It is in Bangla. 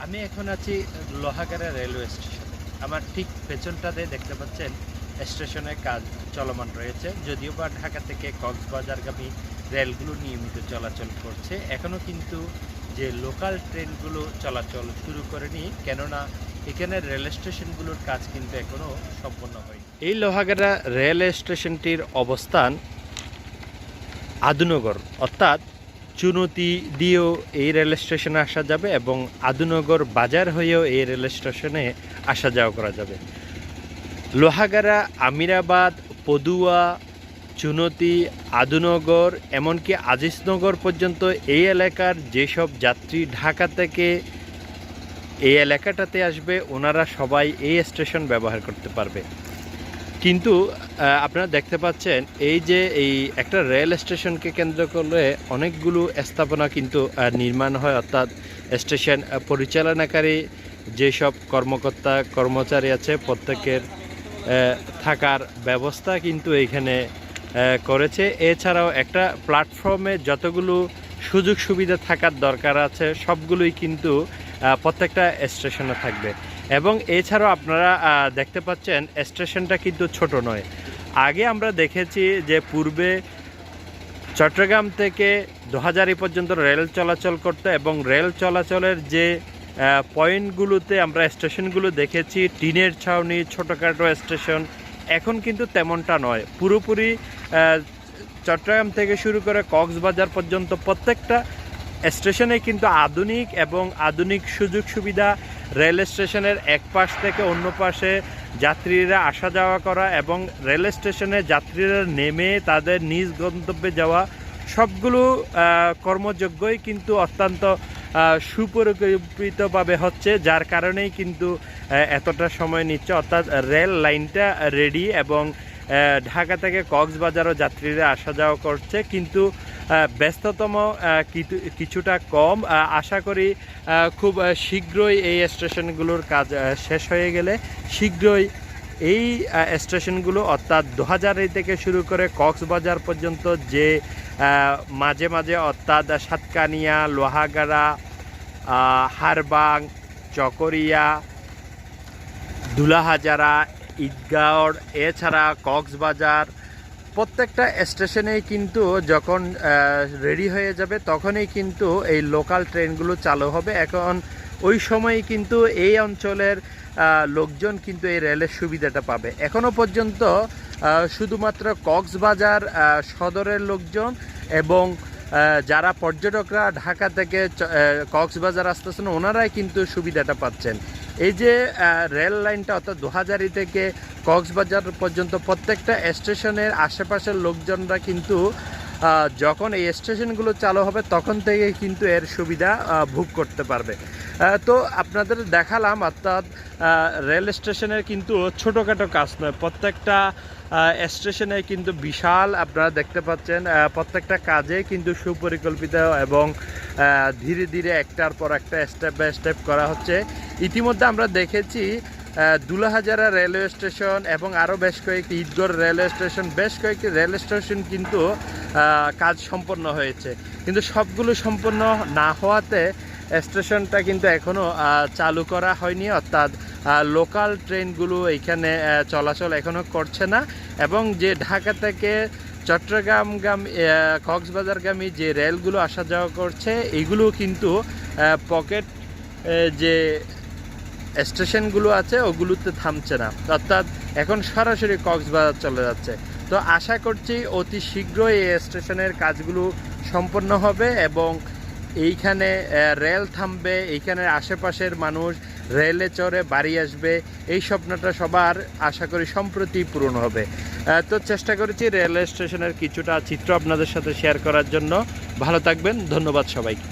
আমি এখন আছি লোহাগাড়া রেলওয়ে স্টেশনে। আমার ঠিক পেছনটাতে দেখতে পাচ্ছেন স্টেশনের কাজ চলমান রয়েছে। যদিও বা ঢাকা থেকে কক্সবাজারগামী রেলগুলো নিয়মিত চলাচল করছে, এখনও কিন্তু যে লোকাল ট্রেনগুলো চলাচল শুরু করেনি, কেননা এখানের রেল স্টেশনগুলোর কাজ কিন্তু এখনও সম্পন্ন হয়নি। এই লোহাগাড়া রেল স্টেশনটির অবস্থান আদুনগর, অর্থাৎ চুনতি দিয়েও এই রেল স্টেশনে আসা যাবে এবং আদুনগর বাজার হয়েও এই রেল স্টেশনে আসা যাওয়া করা যাবে। লোহাগাড়া, আমিরাবাদ, পদুয়া, চুনতি, আদুনগর, এমনকি আজিজনগর পর্যন্ত এই এলাকার যেসব যাত্রী ঢাকা থেকে এই এলাকাটাতে আসবে, ওনারা সবাই এই স্টেশন ব্যবহার করতে পারবে। কিন্তু আপনারা দেখতে পাচ্ছেন এই যে এই একটা রেল স্টেশনকে কেন্দ্র করে অনেকগুলো স্থাপনা কিন্তু নির্মাণ হয়, অর্থাৎ স্টেশন পরিচালনাকারী যেসব কর্মকর্তা কর্মচারী আছে প্রত্যেকের থাকার ব্যবস্থা কিন্তু এইখানে করেছে। এছাড়াও একটা প্ল্যাটফর্মে যতগুলো সুযোগ সুবিধা থাকার দরকার আছে সবগুলোই কিন্তু প্রত্যেকটা স্টেশনে থাকবে। এবং এছাড়াও আপনারা দেখতে পাচ্ছেন স্টেশনটা কিন্তু ছোট নয়। আগে আমরা দেখেছি যে পূর্বে চট্টগ্রাম থেকে দোহাজারী পর্যন্ত রেল চলাচল করতো এবং রেল চলাচলের যে পয়েন্টগুলোতে আমরা স্টেশনগুলো দেখেছি টিনের ছাউনি, ছোটোখাটো স্টেশন। এখন কিন্তু তেমনটা নয়, পুরোপুরি চট্টগ্রাম থেকে শুরু করে কক্সবাজার পর্যন্ত প্রত্যেকটা স্টেশনে কিন্তু আধুনিক এবং আধুনিক সুযোগ সুবিধা, রেল স্টেশনের এক পাশ থেকে অন্য পাশে যাত্রীরা আসা যাওয়া করা এবং রেল স্টেশনে যাত্রীরা নেমে তাদের নিজ গন্তব্যে যাওয়া, সবগুলো কর্মযোগ্যই কিন্তু অত্যন্ত সুপরিকল্পিতভাবে হচ্ছে, যার কারণেই কিন্তু এতটা সময় নিচ্ছে। অর্থাৎ রেল লাইনটা রেডি এবং ঢাকা থেকে কক্সবাজারও যাত্রীরা আসা যাওয়া করছে, কিন্তু ব্যস্ততম কিছুটা কম। আশা করি খুব শীঘ্রই এই স্টেশনগুলোর কাজ শেষ হয়ে গেলে শীঘ্রই এই স্টেশনগুলো, অর্থাৎ দোহাজারী থেকে শুরু করে কক্সবাজার পর্যন্ত যে মাঝে মাঝে অর্থাৎ সাতকানিয়া, লোহাগাড়া, হারবাং, চকরিয়া, দুলাহাজারা, ঈদগাঁও, এছাড়া কক্সবাজার, প্রত্যেকটা স্টেশনেই কিন্তু যখন রেডি হয়ে যাবে তখনই কিন্তু এই লোকাল ট্রেনগুলো চালু হবে। এখন ওই সময়ই কিন্তু এই অঞ্চলের লোকজন কিন্তু এই রেলের সুবিধাটা পাবে। এখনও পর্যন্ত শুধুমাত্র কক্সবাজার সদরের লোকজন এবং যারা পর্যটকরা ঢাকা থেকে কক্সবাজার আসতেছেন ওনারাই কিন্তু সুবিধাটা পাচ্ছেন। এই যে রেল লাইনটা অর্থাৎ দোহাজারী থেকে কক্সবাজার পর্যন্ত প্রত্যেকটা স্টেশনের আশেপাশের লোকজনরা কিন্তু যখন এই স্টেশনগুলো চালু হবে তখন থেকে কিন্তু এর সুবিধা ভোগ করতে পারবে। তো আপনাদের দেখালাম, অর্থাৎ রেল স্টেশনের কিন্তু ছোটোখাটো কাজ নয়, প্রত্যেকটা স্টেশনে কিন্তু বিশাল, আপনারা দেখতে পাচ্ছেন প্রত্যেকটা কাজে কিন্তু সুপরিকল্পিত এবং ধীরে ধীরে একটার পর একটা স্টেপ বাই স্টেপ করা হচ্ছে। ইতিমধ্যে আমরা দেখেছি দুলাহাজারা রেলওয়ে স্টেশন এবং আরও বেশ কয়েকটি ঈদগড় রেলওয়ে স্টেশন, বেশ কয়েকটি রেল স্টেশন কিন্তু কাজ সম্পন্ন হয়েছে, কিন্তু সবগুলো সম্পন্ন না হওয়াতে স্টেশনটা কিন্তু এখনও চালু করা হয়নি। অর্থাৎ লোকাল ট্রেনগুলো এইখানে চলাচল এখনও করছে না এবং যে ঢাকা থেকে চট্টগ্রামগামী, কক্সবাজারগামী যে রেলগুলো আসা যাওয়া করছে এইগুলো কিন্তু পকেট যে স্টেশনগুলো আছে ওগুলোতে থামছে না, অর্থাৎ এখন সরাসরি কক্সবাজার চলে যাচ্ছে। তো আশা করছি অতি শীঘ্রই এই স্টেশনের কাজগুলো সম্পন্ন হবে এবং এইখানে রেল থামবে, এইখানের আশেপাশের মানুষ রেলে চড়ে বাড়ি আসবে, এই স্বপ্নটা সবার আশা করি সম্প্রতি পূরণ হবে। তো চেষ্টা করেছি রেল স্টেশনের কিছুটা চিত্র আপনাদের সাথে শেয়ার করার জন্য। ভালো থাকবেন, ধন্যবাদ সবাইকে।